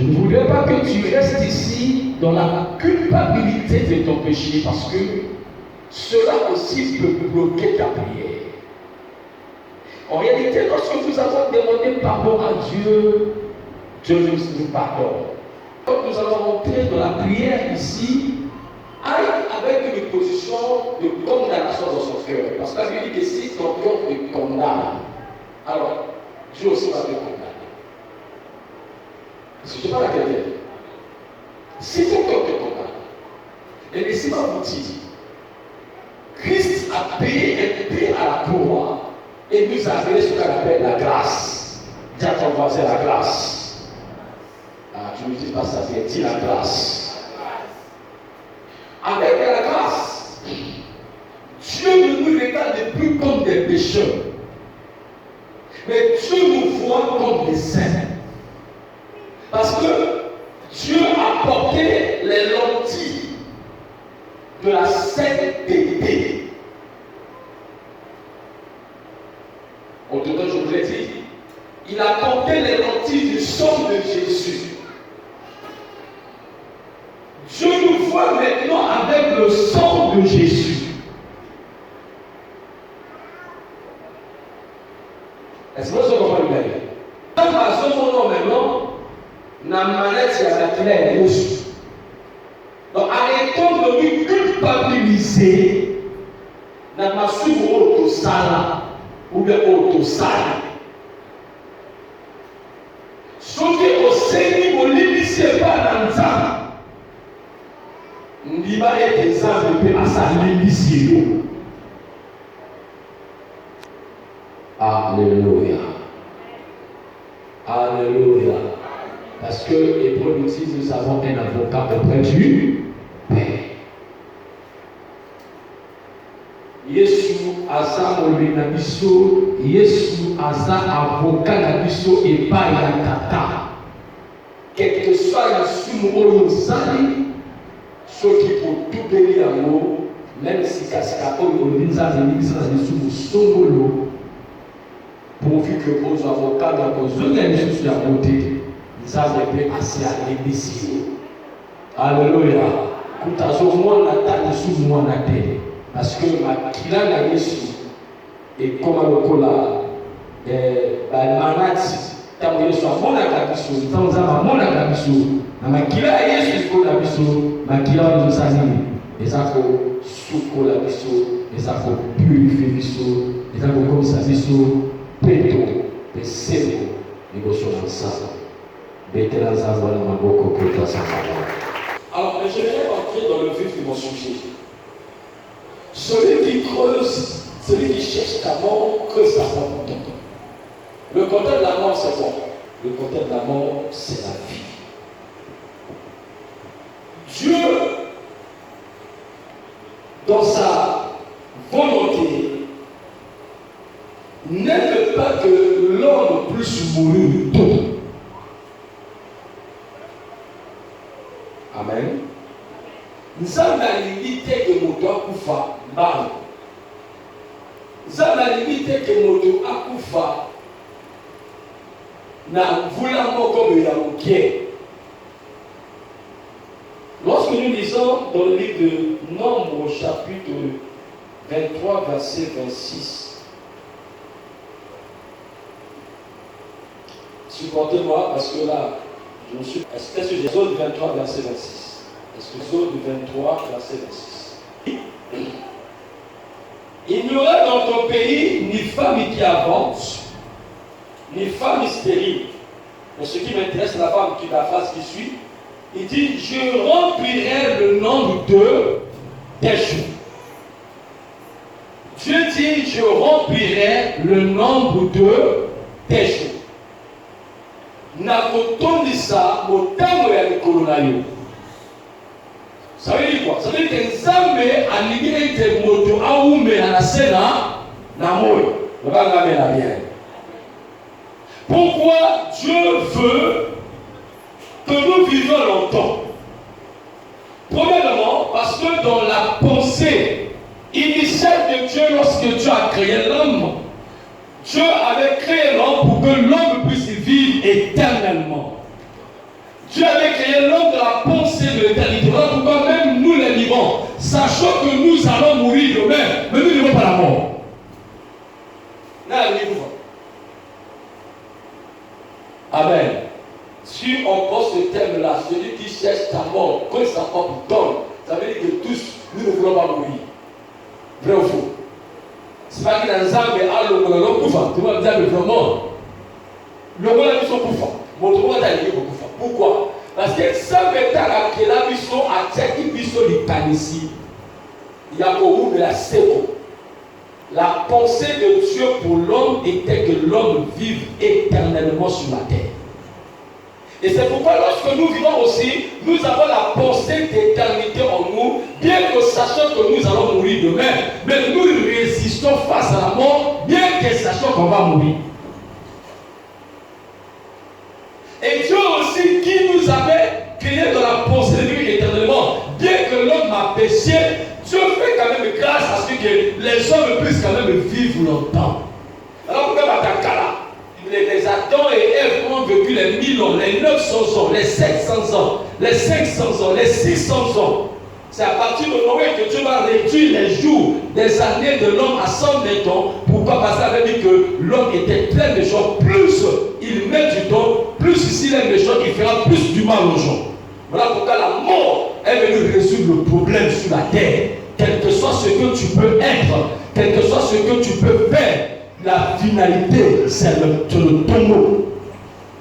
Je ne voudrais pas que tu restes ici dans la culpabilité de ton péché parce que cela aussi peut bloquer ta prière. En réalité, lorsque nous avons demandé pardon à Dieu, Dieu nous pardonne. Quand nous allons entrer dans la prière ici, aille avec une position de condamnation dans son cœur. Parce que la Bible dit que si ton cœur te condamne, alors Dieu aussi va te condamner. Est-ce que je parle à quelqu'un? Si ton cœur te condamne, et laissez-moi vous dire, Christ a payé un prix à la croix et nous a donné ce qu'on appelle la grâce. Dis à ton voisin la grâce. Ah, je ne dis pas ça, c'est dit la grâce. Avec la grâce, Dieu ne nous regarde plus comme des pécheurs, mais Dieu nous voit comme des saints. Parce que Dieu a porté les lentilles de la sainteté. Autrement, je vous l'ai dit, il a porté les lentilles du sang de Jésus. Dieu nous voit maintenant avec le sang de Jésus. Est-ce que vous comprenez bien? Quand nous sommes maintenant, la maladie à la claire rouge. Donc arrêtons de nous culpabiliser dans ma auto-sala ou bien auto-sala. Ce qui est au Seigneur, au limite, pas dans le temps. Nous va être des âmes à sa limite. Alléluia. Alléluia. Parce que les productifs, nous avons un avocat auprès du Père. Yesu asa molobeli na biso, Yesu asa avocat na biso epai ya Tata. Quel que soit le sumo oyo osali, soki otubeli yango, même si kasika oyo olobi nzambe ebimisa na biso mosongolo, pourvu que vos avocats na kozonga lisusu yango te, nzambe mpe asi alebisi yo. Alléluia. Kuta azomona ta lisusu mwana te. Parce que makila na Yesu ekoma lokola bamanati ntango Yesu amonaka biso, ntango nzambe amonaka biso na makila ya Yesu ekola biso, makila wana ezosala nini? Eza kosukola biso, eza kopurifie biso, eza kokomisa biso peto mpe sembo liboso na nzambe. Betela nzambe wana maboko mpo tozala. Alors, je vais entrer dans le vif de mon sujet. Celui qui creuse, celui qui cherche ta mort, creuse ta mort. Le contraire de la mort, c'est quoi? Le contraire de la mort, c'est la vie. Dieu, dans sa volonté, n'aime pas que l'homme puisse mourir tôt. Amen. Nzambe alingi te ke moto akufa mbala. Nzambe alingi te ke moto akufa na mvula moko ya mokie. Lorsque nous lisons dans le livre de Nombre, chapitre 23, verset 26, supportez-moi parce que là, je me suis. Est-ce que j'ai Exode 23, verset 26? Est-ce que Exode 23, verset 26? Il n'y aura dans ton pays ni femme qui avance, ni femme stérile. Mais ce qui m'intéresse, c'est la femme qui la phrase qui suit. Il dit, je remplirai le nombre de tes jours. Dieu dit, je remplirai le nombre de tes jours. Nakotondisa motango ya likolo na yo. Ça veut dire quoi? Ça veut dire que Nzambe alingi ete moto aumela na sena na moyo. Lobanga mela bien. Pourquoi Dieu veut que nous vivions longtemps? Premièrement, parce que dans la pensée initiale de Dieu, lorsque Dieu a créé l'homme, Dieu avait créé l'homme pour que l'homme puisse vivre éternellement. Dieu avait créé l'homme de la pensée de l'éternité. Voilà pourquoi même nous les vivants, sachant que nous allons mourir demain, mais nous n'irons pas la mort. Amen. Si on pose ce thème-là, celui qui cherche ta mort, quand sa mort donne, ça veut dire que tous, nous ne voulons pas mourir. Vrai ou faux? C'est pas qu'il y a un zambé à l'eau, on a koufa. Tu vas me dire, mais vraiment, le monde a mis son koufa. Mon monde a dit koufa. Pourquoi? Parce que ça veut dire que la mission a tchèque mission du Tanissi. Il y a beaucoup de la séco. La pensée de Dieu pour l'homme était que l'homme vive éternellement sur la terre. Et c'est pourquoi lorsque nous vivons aussi, nous avons la pensée d'éternité en nous, bien que sachant que nous allons mourir demain, mais nous résistons face à la mort, bien que sachant qu'on va mourir. Et Dieu aussi qui nous avait créé dans la pensée de lui éternellement, bien que l'homme a péché, Dieu fait quand même grâce à ce que les hommes puissent quand même vivre longtemps. Alors pourquoi Batakala? Les Adam et Ève ont vécu les 1000 ans, les 900 ans, les 700 ans, les 500 ans, les 600 ans. C'est à partir de Noé que Dieu va réduire les jours des années de l'homme à 120 ans. Pourquoi? Parce qu'il avait dit que l'homme était très méchant. Plus il met du temps, plus s'il est méchant, il fera plus du mal aux gens. Voilà pourquoi la mort est venue résoudre le problème sur la terre. Quel que soit ce que tu peux être, quel que soit ce que tu peux faire, la finalité, c'est le tombeau.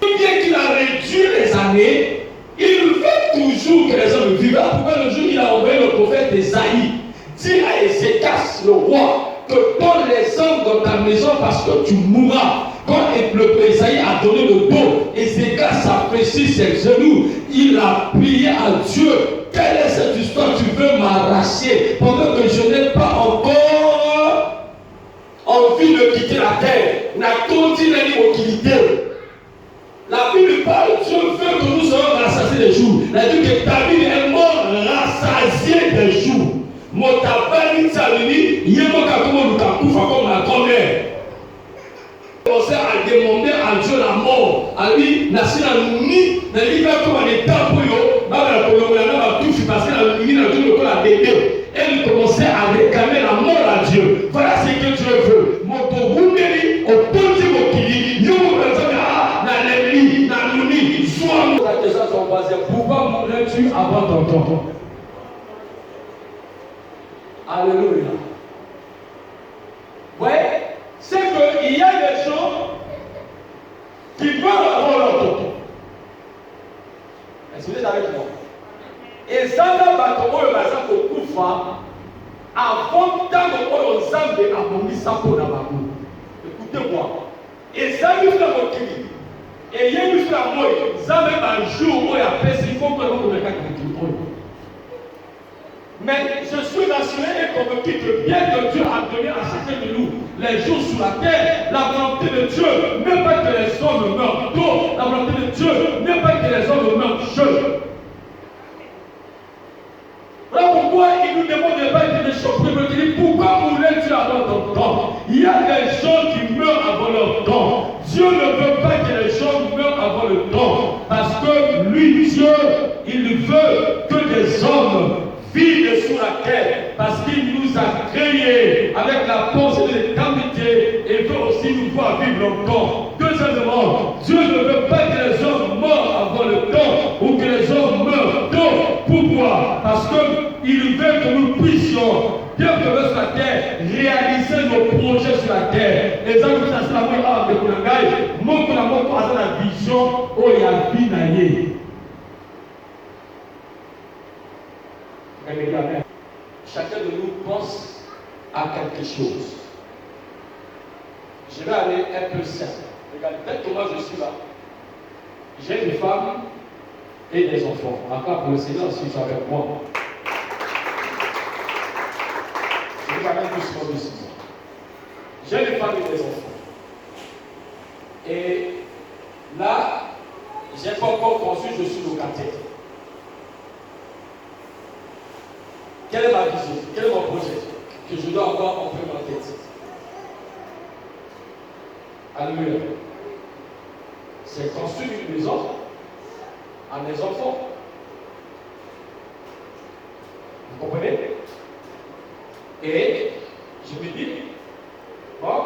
Bien qu'il a réduit les années, il veut toujours que les hommes vivent. Pourquoi le jour il a envoyé le prophète Esaïe, dit à Ézéchias, le roi, que donne les hommes dans ta maison parce que tu mourras. Quand le Esaïe a donné le dos, Ézéchias a fléchi ses genoux, il a prié à Dieu. Quelle est cette histoire? Tu veux m'arracher pendant que je n'ai pas encore envie de quitter la terre. N'a continué l'immobilité. La Bible parle, Dieu veut que nous soyons rassasiés des jours. La Bible dit que David est mort rassasié des jours. Motabani Tsalini, Yemoka comme Lukakufa comme la grand-mère. Il commençait à demander à Dieu la mort. À lui, Nassina Nouni, n'a dit comme un état pour eux, la Colombie n'a pas tout parce qu'elle a mis la Dieu le la bébé. Elle commençait à réclamer la mort à Dieu. Voilà ce que Dieu veut. Moto Wundeli, au Ponti Mokili, Yomo Razana, Nanemli, Nanouni, Soam. La question sont basées. Pourquoi mourrais-tu avant ton temps? Alléluia. Vous voyez, c'est qu'il y a des gens qui meurent avant leur temps. Est-ce que vous êtes avec moi? Et ça n'a pas comme le bazar pour Koufa avant tant que le Zambé a bombé ça pour la babou. Écoutez-moi. Et ça nous fait mon cri. Et il y a eu la mort. Zambé un jour où il a fait il faut que l'on me regarde le mais je suis rassuré et convaincu que bien que Dieu a donné à chacun de nous les jours sur la terre, la volonté de Dieu n'est pas que les hommes meurent tôt, la volonté de Dieu n'est pas que les hommes meurent jeunes. Voilà pourquoi il nous demande de ne pas être méchants. Pourquoi mourrais-tu avant ton temps? Il y a des gens qui meurent avant leur temps. Dieu ne veut pas que les gens meurent avant le temps. Parce que lui, Dieu, il veut que des hommes vivent sur la terre. Parce qu'il nous a créés avec la pensée de l'éternité et veut aussi nous voir vivre longtemps. Deuxièmement, Dieu ne veut pas que les hommes meurent avant le temps ou que les hommes meurent tôt. Pourquoi? Parce qu'il veut que nous puissions, bien que sur la terre, réaliser nos projets sur la terre. Les gens qui sont la de Kunangai, montrent la vision où il y a vie. Chacun de nous pense à quelque chose. Je vais aller un peu simple. Regardez, peut-être que moi je suis là. J'ai une femme et des enfants. Encore pour le Seigneur, si tu es avec moi. Je vais quand même plus de 6 ans. J'ai une femme et des enfants. Et là, je n'ai pas encore conçu, je suis locataire. Quelle est ma vision? Quel est mon projet que je dois avoir en plein ma tête? Alléluia. C'est construire une maison à mes enfants. Vous comprenez? Et je me dis, bon,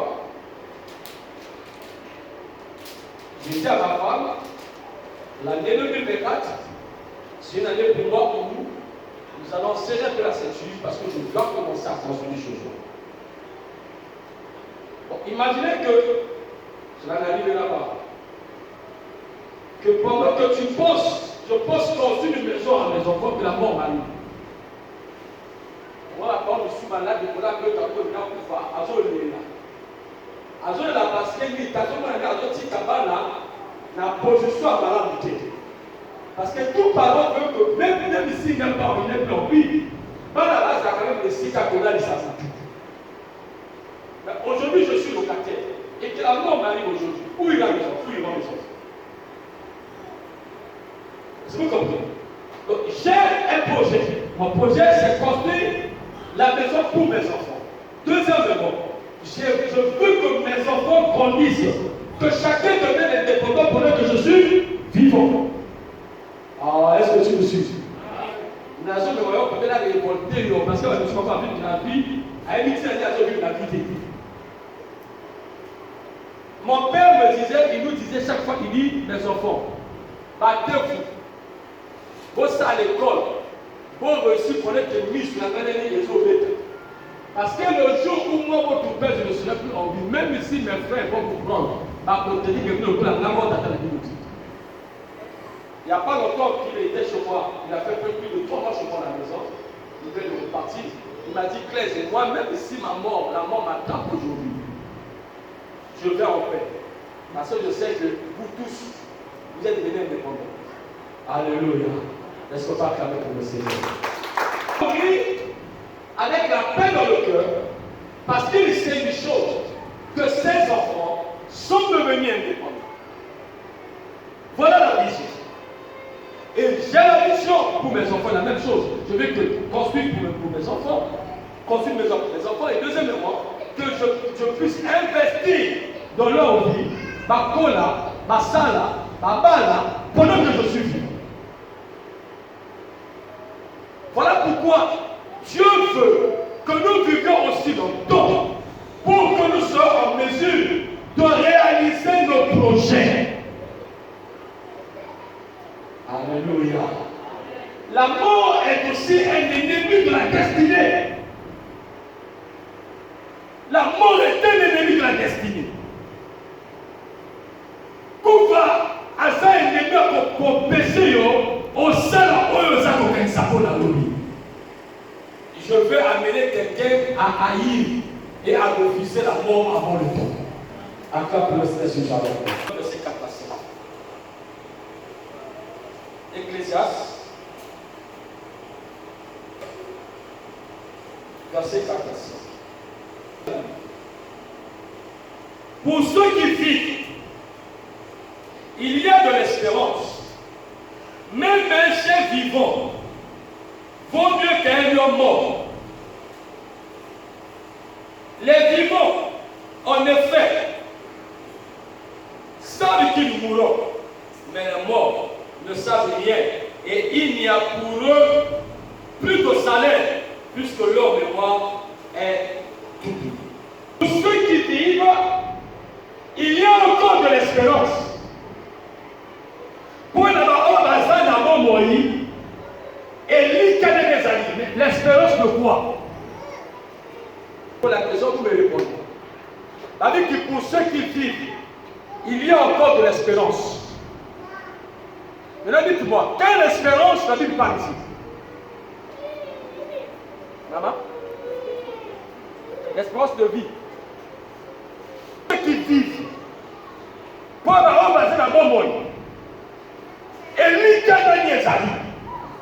je dis à ma femme, l'année 2024, c'est une année pour moi où nous allons serrer un peu la ceinture parce que je dois commencer à construire des choses. Bon, imaginez que, je vais arriver là-bas, que pendant que tu penses, je pense construire une maison à mes enfants, que la mort m'arrive. Voilà, quand je suis malade, je peux appeler ta commune pour faire Azolela. Azolela parce que lui, ta commune a dit que la position à malade. Parce que tout parent veut que, même ici, il n'y a pas une plan, oui, dans la base, il y a quand même des sites à Kola, aujourd'hui, je suis locataire. Et que la mort m'arrive aujourd'hui. Où il va mes enfants? Où il va mes enfants? Est-ce que vous comprenez? Donc, j'ai un projet. Mon projet, c'est construire la maison pour mes enfants. Deuxièmement, je veux que mes enfants grandissent. Que chacun devienne indépendant pendant que je suis vivant. Ah, est-ce que tu me suis? Nation de voyons peut-être la révolter, parce que je ne suis pas vivre la vie. À une certaine nation vivre la vie. Mon père me disait, il nous disait chaque fois qu'il dit, mes enfants, battez-vous. Vous êtes à l'école, vous réussissez pour être mis sur la main des autres. Parce que le jour où moi, votre père, je ne serai plus en vie, même si mes frères vont vous prendre, à côté de vous, la mort d'attendre la vie. Il n'y a pas longtemps qu'il était chez moi, il a fait plus de 3 mois chez moi à la maison, il devait repartir. Il m'a dit, Claire, moi, même si la mort m'attrape aujourd'hui, je vais en paix. Parce que je sais que vous tous, vous êtes devenus indépendants. Alléluia. Est-ce qu'on peut acclamer pour le Seigneur? Oui, avec la paix dans le cœur, parce qu'il sait une chose, que ses enfants sont devenus indépendants. Voilà la vision. Et j'ai la vision pour mes enfants, la même chose. Je veux que construire pour mes enfants, construire mes enfants, et deuxièmement, que je puisse investir dans leur vie, ma cola, ma sala, ma bala, pendant que je suis vivant. Voilà pourquoi Dieu veut que nous vivions aussi longtemps pour que nous soyons en mesure de réaliser nos projets. Alléluia. La mort est aussi un ennemi de la destinée. La mort est un ennemi de la destinée. Pourquoi à ça un ennemi pour pécher au sein de la je veux amener quelqu'un à haïr et à refuser la mort avant le temps. Accorde le Seigneur sur Jardin. Verset 4 à 5. Ecclésiaste, verset 4 à 6. Pour ceux qui vivent, il y a de l'espérance. Même un chef vivant vaut mieux qu'un lion mort. Les vivants, en effet, savent qu'ils mourront, mais les morts ne savent rien. Et il n'y a pour eux plus de salaire, puisque leur mémoire est tout. Pour ceux qui vivent, il y a encore de l'espérance. Pour l'espérance de quoi? Pour la question, vous me répondez. Avec que pour ceux qui vivent, il y a encore de l'espérance. Maintenant, dites-moi, quelle espérance la Bible parle ici? Maman? L'espérance de vie. Ceux qui vivent, pour avoir basé dans mon monde, et lui qui a gagné sa vie,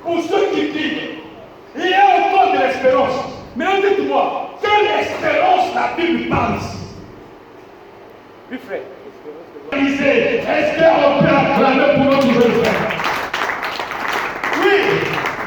pour ceux qui vivent, il y a encore de l'espérance. Mais dites-moi, quelle espérance la Bible parle ici? Oui, frère. Est-ce qu'on peut acclamer pour notre frère? Oui,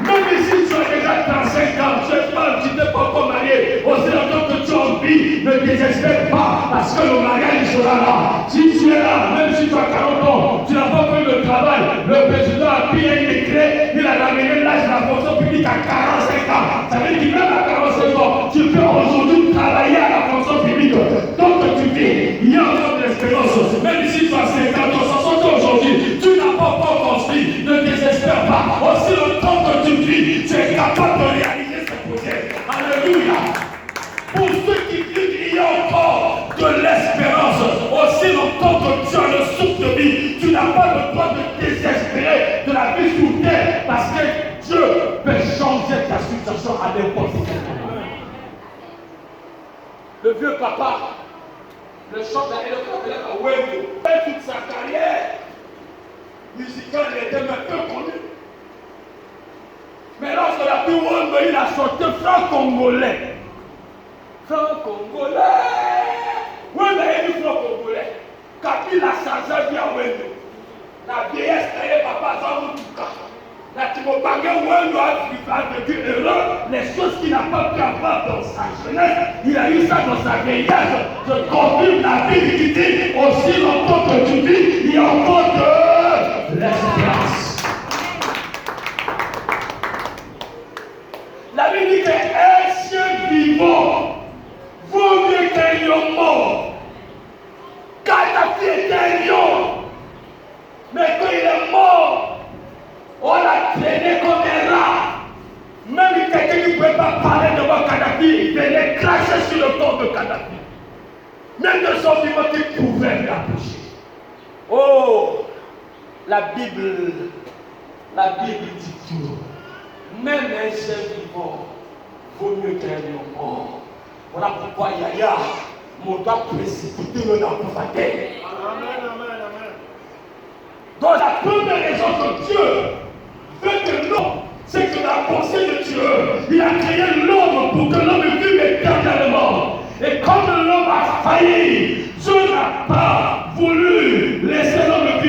même ici tu as déjà 35 ans, je parle, tu n'es pas encore marié. Aussi longtemps que tu as envie, ne désespère pas, parce que le mariage sera là. Si tu es là, même si tu as 40 ans, tu n'as pas fait le travail, Le président a pris un décret, il a ramené l'âge de la fonction publique à 45 ans. Ça veut dire que même à 45 ans, tu peux aujourd'hui travailler à la fonction publique. Donc tu vis, il y a encore de l'espérance. Même si tu as 50 ans, 60 ans aujourd'hui, tu n'as pas encore construit. Ne désespère pas. Aussi longtemps que tu vis, tu es capable de réaliser ce projet. Alléluia. Pour ceux qui disent qu'il y a encore de l'espérance, aussi longtemps que tu as le souffle de vie, tu n'as pas le droit de désespérer de la vie sur terre, parce que Dieu peut changer ta situation à n'importe quel moment. Le vieux papa, le chanteur et le appelé à Wendo, toute sa carrière musicale, il était un peu connu. Mais lorsqu'on a pu Wendo, il a chanté franc-congolais. Franc-congolais. Wendo est du franc-congolais. Quand il a changé bien Wendo, la vieillesse d'ailleurs papa dans tout cas. La Timopanga Wendo a vécu heureux les choses qu'il n'a pas pu avoir dans sa jeunesse. Il a eu ça dans sa vieillesse. Je confirme la vie qui dit aussi longtemps que tu vis, il y a encore de l'espérance. La Bible dit qu'un chien vivant vaut mieux qu'un lion mort. Kadhafi était un lion, mais quand il est mort, on l'a traîné comme un rat. Même quelqu'un qui ne pouvait pas parler devant Kadhafi, il venait cracher sur le corps de Kadhafi. Même de son vivant qui pouvait l'approcher. Oh, la Bible dit tout. Même un chien vivant vaut mieux qu'un lion mort. Voilà pourquoi Yaya, mon doigt précipité le dans la terre. Amen, amen, amen. Donc la première raison que Dieu veut que l'homme, c'est que la pensée de Dieu, il a créé l'homme pour que l'homme vive éternellement. Et comme l'homme a failli, Dieu n'a pas voulu laisser l'homme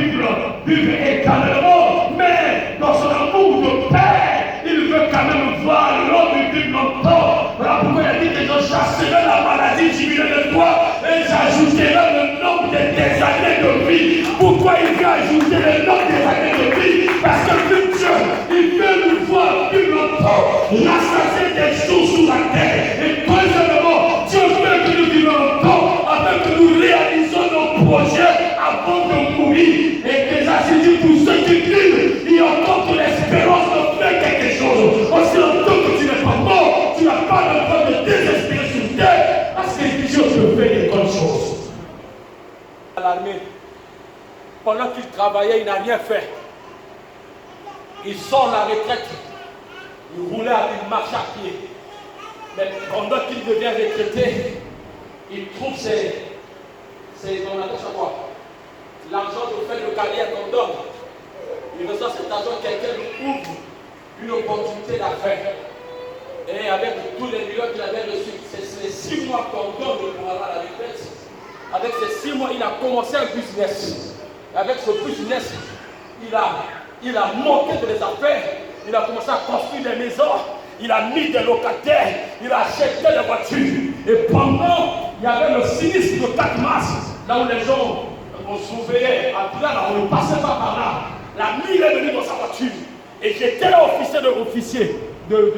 vivre éternellement, mais dans son amour de Père, il veut quand même voir l'homme vivre longtemps. Voilà pourquoi il a dit que je chasserai la maladie diminuée de toi et j'ajouterai le nombre des années de vie. Pourquoi il veut ajouter le nombre des années de vie? Parce que Dieu, il veut nous voir vivre longtemps, rassasier des choses sur la terre. Et deuxièmement, Dieu veut que nous vivions longtemps afin que nous réalisons nos projets avant de mourir. Et déjà, c'est dit pour ceux qui vivent, il y a encore de l'espérance de faire quelque chose. Aussi longtemps que tu n'es pas mort, tu n'as pas le droit de désespérer sur terre, parce que Dieu te fait des bonnes choses. À l'armée, pendant qu'il travaillait, il n'a rien fait. Il sort la retraite, il roulait, il marche à pied. Mais pendant qu'il devient retraité, il trouve on appelle ça quoi? L'argent de faire de carrière qu'on donne. Il reçoit cet argent, quelqu'un lui ouvre une opportunité d'affaires. Et avec tous les millions qu'il avait reçus, c'est les 6 mois qu'on donne pour avoir la retraite. Avec ces 6 mois, il a commencé un business. Et avec ce business, il a monté de les affaires. Il a commencé à construire des maisons. Il a mis des locataires. Il a acheté des voitures. Et pendant, il y avait le sinistre de 4 mars, là où les gens on surveillait, on ne passait pas par là. La nuit, il est venu dans sa voiture. Et j'étais là, officier de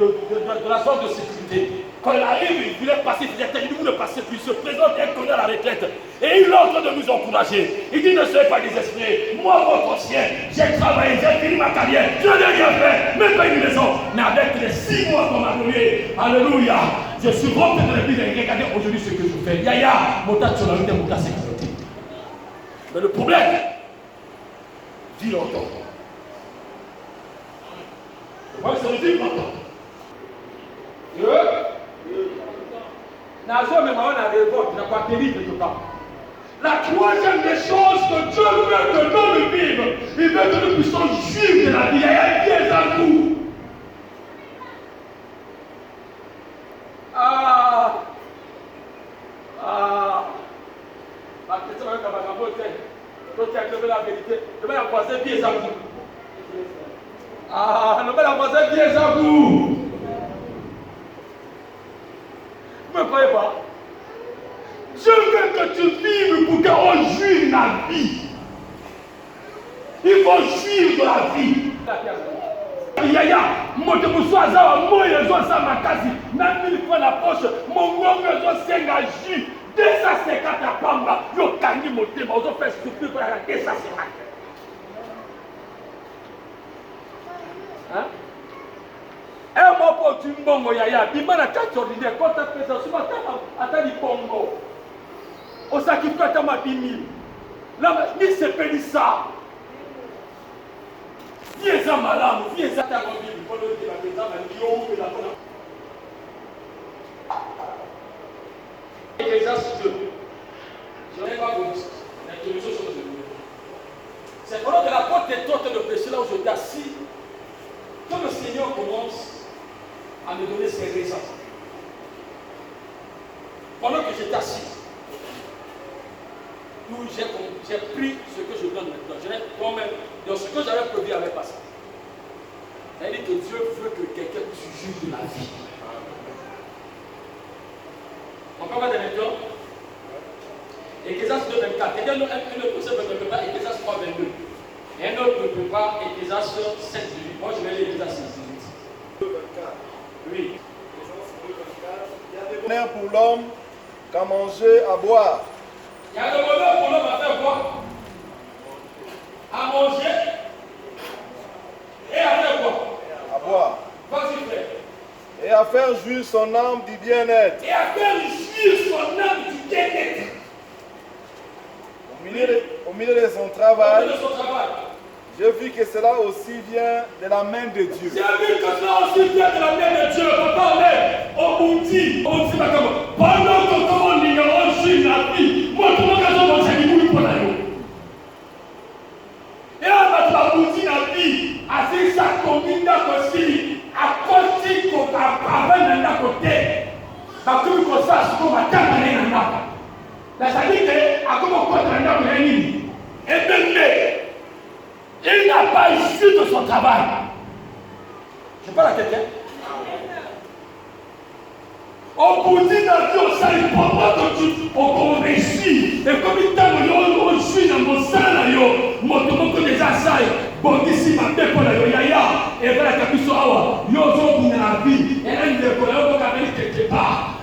la zone de sécurité. Quand il arrive, il voulait passer, il disait, vous ne passez plus, il se présente et connaît la retraite. Et il est en train de nous encourager. Il dit, ne soyez pas désespérés. Moi, votre ancien, j'ai travaillé, j'ai fini ma carrière, je n'ai rien fait, même pas une maison. Mais avec les 6 mois qu'on m'a donné, alléluia, je suis rentré dans l'église et regardez aujourd'hui ce que je fais. Yaya, mon tas sur la route, mon tas sécurité. Mais le problème, dis longtemps. Le problème, c'est de dire longtemps. La troisième des choses que Dieu veut que nous vivions, il veut que nous puissions vivre de la vie. Il y a bien à nous. La vérité, je vais embrasser pieds à vous. Je vais embrasser pieds à vous. Vous ne me croyez pas? Dieu veut que tu vives pour qu'on jouive la vie. Il faut vivre la vie. Yaya, moto musoza wa moyo zo sa makasi, na 1000 fois la poche, mon ngongo zo senga jus, 250 à pamba, yo kangi motema, zo fait souffrir pour la 250. Hein? Un mot pour tu mbongo yaya, bima na 4 ordinaire, quand tu fais ça, souvent attends du bongo. Au sacrifice à ma bimi. Là, ni c'est péri ça. Viens ça malade, viens ça ta bimi. Pour le dire la maison, la lion et la bonne. Ecclésiaste 2. Je n'ai pas voulu. L'introduction sur le jeu. C'est pendant que la porte est torte de péché là où je suis assis. Quand le Seigneur commence à me donner ses raisons, pendant que j'étais assis, où j'ai pris ce que je donne maintenant, je n'ai quand même, dans ce que j'avais prévu avec passé. C'est-à-dire que Dieu veut que quelqu'un puisse juger de la vie. Encore un maintenant. Ecclésiaste 2, 24. Quelqu'un ne peut pas Ecclésiaste 3, 22. Et un autre ne peut pas Ecclésiaste 7, 18. Moi, je vais lire Ecclésiaste 6, 18. 24. Oui. Il y a des bonheurs pour l'homme qu'à manger, à boire. Il y a le bonheur pour l'homme à faire quoi? À manger et à faire quoi? À boire. Vas-y, frère. Et à faire jouir son âme du bien-être. Et à faire jouir son âme du bien-être. Au milieu de son travail, De son travail. je vis que cela aussi vient de la main de Dieu. J'ai vu que cela aussi vient de la main de Dieu. Papa, on est au Bouti. On dit pas comment. Pendant que on y a joué la vie, moi, tout le monde a joué pour la vie. Et on va te Bouti la vie. Assez ça combine aussi. À côté qu'on a parlé d'un côté. Parce que comme ça, c'est comme à terminer un arbre. C'est-à-dire qu'à comme on compte un arbre, et même, il n'a pas issu de son travail. Je parle à quelqu'un. On vous dit dans Dieu, ça il ne peut pas que tu réussis. Et comme il t'a dit, on suit dans mon sang, mon tomo que déjà ça, bon, ici, ma tête pour la yaya, et voilà, Kapiso Awa, Yozo Buna vie, et là, il est pour la quelque part.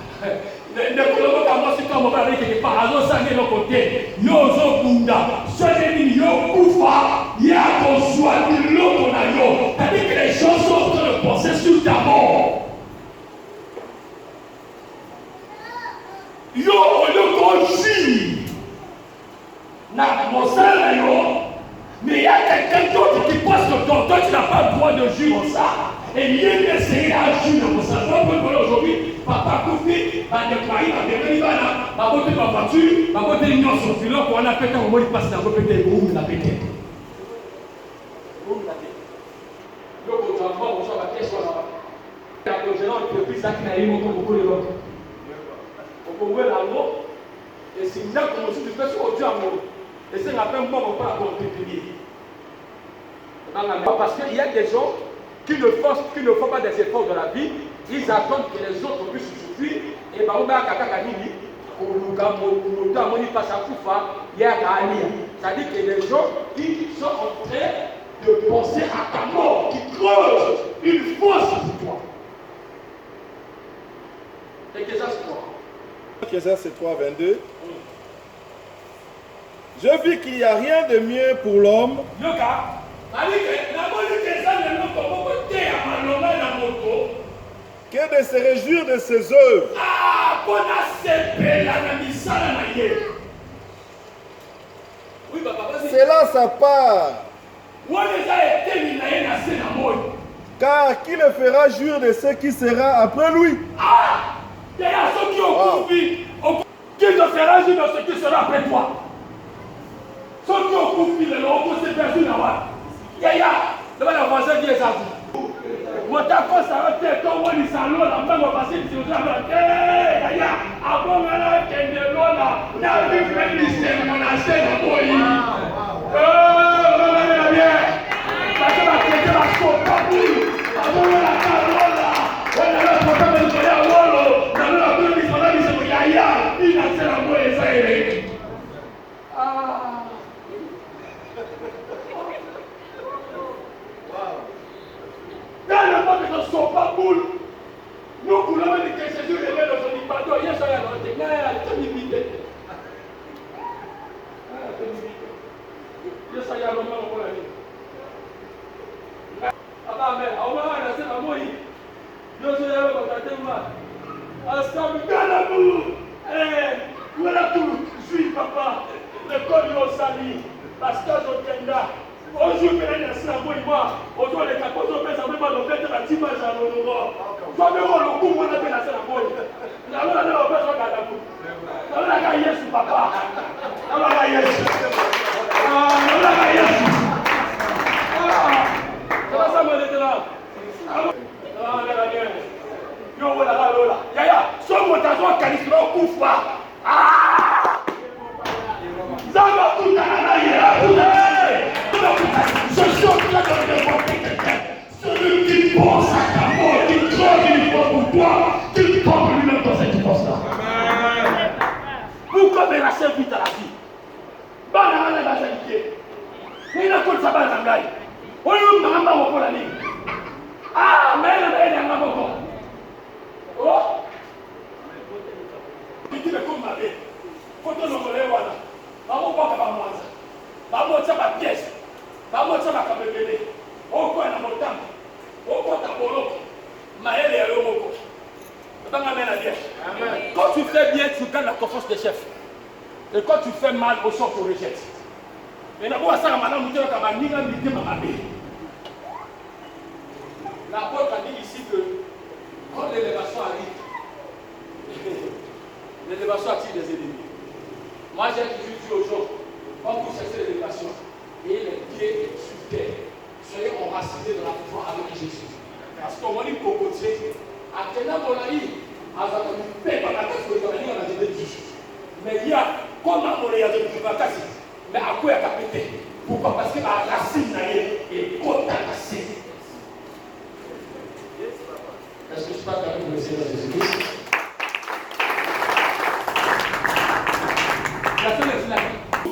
Ne colombo ka moi c'est comme on va aller quelque part. Alors ça n'est l'autre côté. Yozo Bunda, ce n'est ni yo kufa, ya qu'on soit de l'autre na yo. C'est-à-dire que les gens sont en train de penser sur ta mort. Yo, on conjugue. Na mon sang na yo. Mais il y a quelqu'un d'autre qui passe le temps. Toi, tu n'as pas le droit de juger ça. Et il vient d'essayer à juger dans mon sang. Aujourd'hui, papa Koufi, ma déclaré, ma déclaré, ma beauté, ma voiture, ma beauté, l'union sur le filon, pour en appeler un moment, il passe dans le pété, où il a pété. Où il a pété. Donc, on doit voir, on doit voir, qu'est-ce qu'on a fait. Le gérant, il peut plus ça qui n'a eu beaucoup de l'autre. On peut voir là-haut, et c'est une dame comme si tu fais sur Dieu à moi. Et c'est la peine, moi, on peut avoir un pétinier. Parce qu'il y a des gens qui ne font pas des efforts de la vie, ils attendent que les autres puissent souffrir, et bah, on va à Kakakadini, c'est-à-dire que les gens qui sont en train de penser à ta mort, qui creusent une fosse pour toi. Ecclésiaste 3. Ecclésiaste 3, 22. Je vis qu'il n'y a rien de mieux pour l'homme que de se réjouir de ses œuvres. C'est là sa part. Car qui le fera jouir de ce qui sera après lui? Il y a ceux qui ont coupé. Qui te fera jouir de ce qui sera après toi? Ceux qui ont coupé, les locaux s'est perdu là-bas. Yaya, devant la voisin qui est à vous. Moi, t'as fait ça, t'es comme moi, les salons, la main va passer, tu vas dire, yaya, avant, on a qu'un de l'eau là, on a vu que les systèmes, on a acheté dans le pays. Regardez bien. Parce que la tête va se couper partout. Avant, on a la carotte là. On a la problème de l'eau à l'eau. On a la problème de l'eau à l'eau. Yaya, il a fait la moelle et ça est. ne sont pas boules. Nous voulons que Jésus révèle aujourd'hui. Pardon, il y a ça, il y a voilà tout, suis papa, le corps de Osali, parce que je t'aime. Aujourd'hui, il y a un cerveau, aujourd'hui, les capos ont fait ça, même dans le fait de la timage à l'honneur. Toi, même le coup, on a fait la cerveau. La loi, on a fait ça, on a fait ça, papa. On a fait ça. Ça va, ça me l'était là. Yo, voilà, là, là. Yaya, son motazo, calistro, koufa. Ah! Zama, tout à l'heure, je suis en train de développer quelqu'un. Celui qui pense à ta mort, qui croit qu'il faut pour toi, qui tombe lui-même dans cette force-là. Pourquoi me lâcher vite à la vie? Banana va s'inquiéter. Il n'a pas de sabbat à l'angaï. On lui a mis un la ligne. Ah, mais il a un mot. Oh! Il dit, mais comme ma vie, quand on le relève, voilà. Maman, pas comme moi. Maman, ça va pièce. Maman, ça va comme bébé. Oh, quoi, il a mon temps. Oh, quoi, t'as bon lot. Maël est à l'homme. Quand tu fais bien, tu gagnes la confiance des chefs. Et quand tu fais mal, au sort, tu rejettes. Mais d'abord, ça, madame, nous disons que l'apôtre a dit ici que quand l'élévation arrive, l'élévation attire des ennemis. Moi, j'ai toujours dit aux gens, quand vous cherchez l'élévation, et les pieds sur terre, soyez enracinés dans la foi avec Jésus. Parce qu'on m'a dit pour côté, à quel âge on a eu, à la paix, par la tête, on a dit mais il y a, comme on a dit, mais à quoi il y a capité? Pourquoi? Parce que la racine est contaminée. Est-ce que je parle avec le Seigneur Jésus-Christ? La seule est là.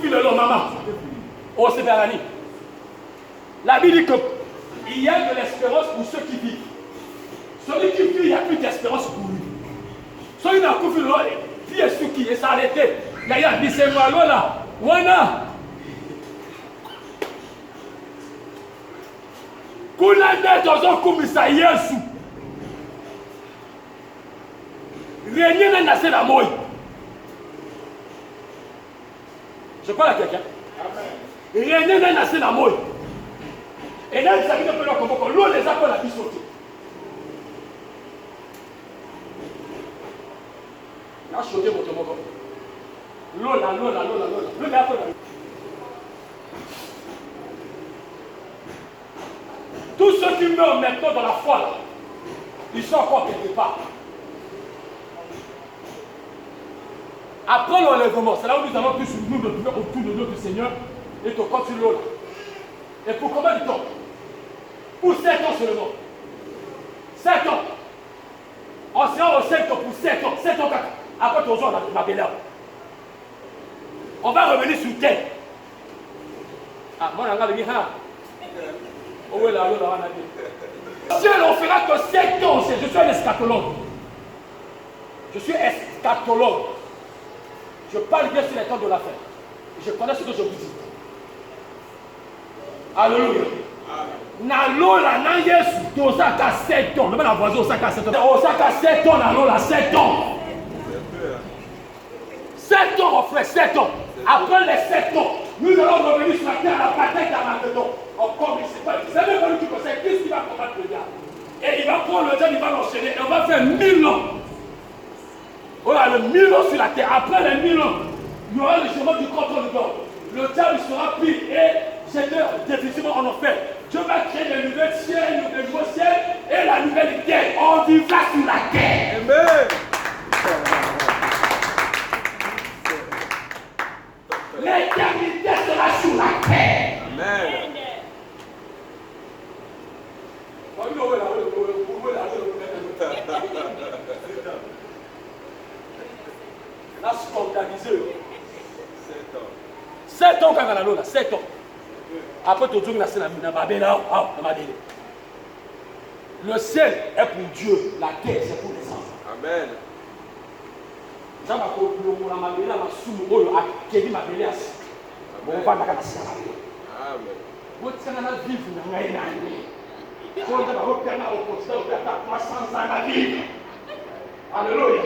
Le maman. Oh, c'est Bérani. La Bible dit qu'il y a de l'espérance pour ceux qui vivent. Celui qui vit, il n'y a plus d'espérance pour lui. Celui qui n'a plus de vie est ce qui est s'arrêté. Il y a dit c'est moi là. Voilà. Kuna dans un commissariat Yesu. Rien n'a assez la mouille. Je parle à quelqu'un. Rien n'a assez la mouille. Et là, ils arrivent un peu là comme l'eau les a pas la vie sauter. Là, je sautais mon tombeau. L'eau là. L'eau là, la vie. Tous ceux qui meurent maintenant dans la foi, là, ils sont encore quelque part. Après l'enlèvement, c'est là où nous allons tous nous retrouver autour de notre Seigneur et te continuer là. Et pour combien de temps? Pour 7 ans seulement. 7 ans. On sera au 7 ans pour 7 ans. 7 ans après ton jour, ma belle. On va revenir sur terre. Ah, moi, on a dit, oh, oui, là, on a dit. Dieu, on fera que 7 ans. Je suis un eschatologue. Je suis eschatologue. Je parle bien sur les temps de la fin. Je connais ce que je vous dis. Alléluia. Nalola na Yesu tozaka 7 ans. Le même voisin osaka 7 ans. Osaka 7 ans nalola 7 ans. 7 ans mon frère, 7 ans. Après les 7 ans, nous allons revenir sur la terre à la bataille d'Armageddon. Encore, c'est pas même pas lui qui conseille Christ qui va combattre le diable. Et il va prendre le diable, il va l'enchaîner. Et on va faire 1000 ans. Voilà, le 1000 ans sur la terre. Après les 1000 ans, il y aura le chemin du contrôle de Dieu. Le diable sera pris et jeteur définitivement en enfer. Dieu va créer le nouvel ciel, le nouveau ciel et la nouvelle terre. On vivra sur la terre. Amen. L'éternité sera sur la terre. Amen. La scandalisé. 7 ans quand on a là, 7 ans. Après, tu as dit que tu as dit Le ciel est pour Dieu, la terre c'est pour les enfants. Amen. On va Alléluia.